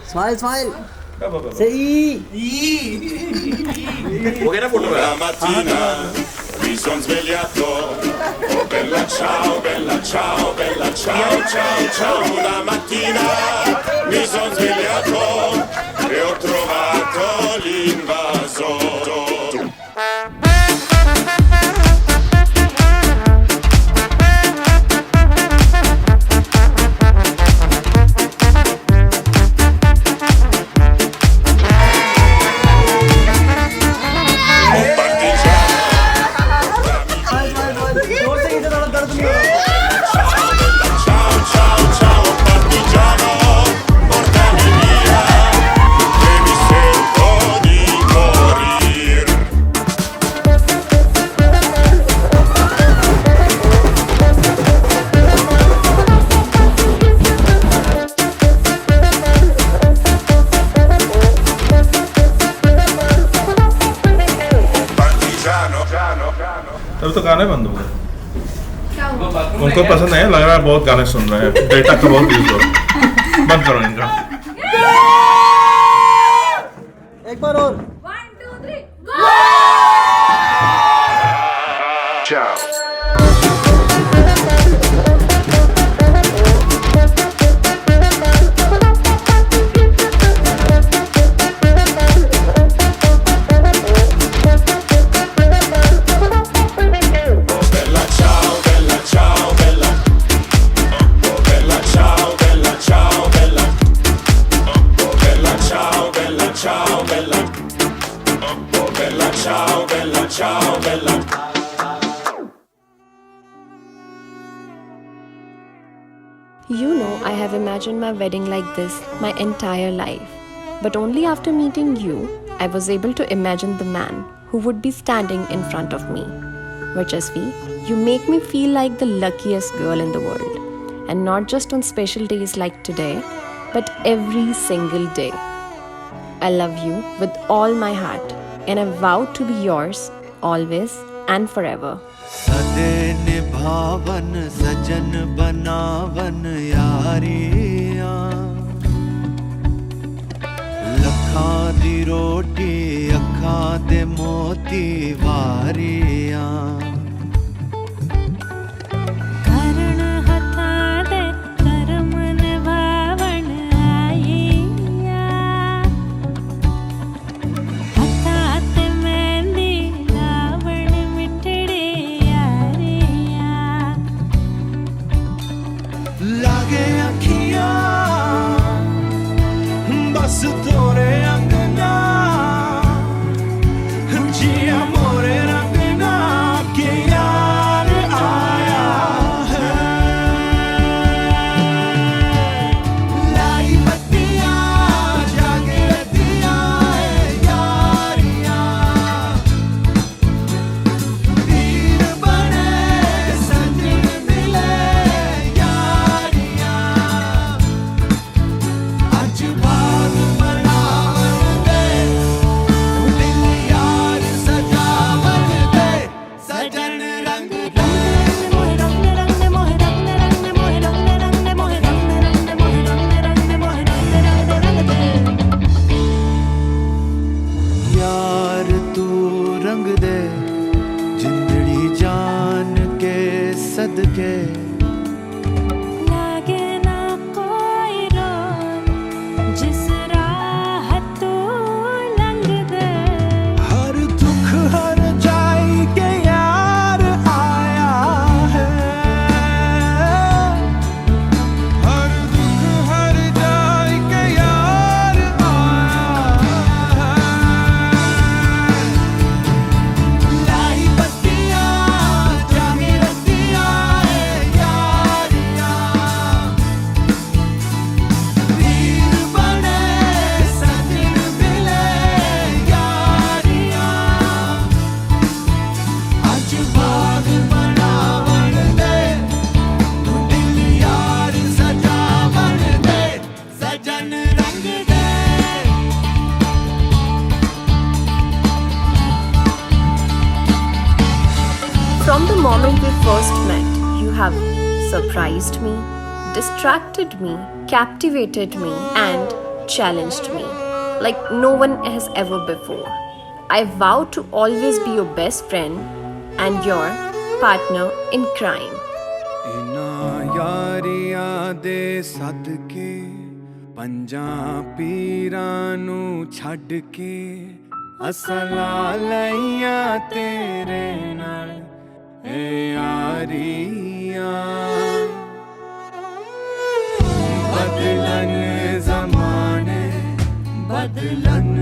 Smile. Say Okay na photo. La mattina mi son svegliato. Oh bella ciao, bella ciao, bella ciao, ciao, ciao. Una mattina mi son svegliato e ho trovato l'invasore. अभी तो गाने बंद हो गए। उनको पसंद नहीं लग रहा है, बहुत गाने सुन रहे हैं, डेटा का बहुत यूज हो रहा है। बंद करो इनका। एक बार और 1 2 3 Ciao. You know, I have imagined my wedding like this my entire life. But only after meeting you, I was able to imagine the man who would be standing in front of me. Varchesvi, you make me feel like the luckiest girl in the world. And not just on special days like today, but every single day. I love you with all my heart, and I vow to be yours always and forever. सदे निभावन सजन बनावन यारियां लखां दी रोटी अखां दे मोती वारियां करण हथां दे करम निभावन आईया हथां ते मेहंदी लावण मिठड़ी लागे अखियां बस तोरे अंगना जिया मोरे रंगना के यार आया है लाई बत्तियां जागे दिया यारियां तीर बने सजन मिले यारियां आज बाग बनावन दे दिल यार सजावन दे सजन रंग दे मोहे रंग रंग मोहे रंग रंग मोहे रंग रंग मोहे रंग रंग मोहे रंग रंग मोहे रंग रंग दे यार तू रंग दे जिंदड़ी जान के सदके लागे ना कोई रोक जिस राह तू लंघ दे हर दुख हर जाई के यार आया है हर दुख हर जाई के यार आया है लाई बत्तियां जागे रतियां यारियां तीर बने सजन मिले यारियां आज बाग बनावन दे तू दिल यार सजावन दे सजन रंग दे From the moment we first met, you have surprised me, distracted me, captivated me, and challenged me like no one has ever before. I vow to always be your best friend and your partner in crime. इना यारियां दे सदके पंजां पीरां नू छड्ड के असला लईयां तेरे नाल ए यारियां बदलन ज़माने बदलन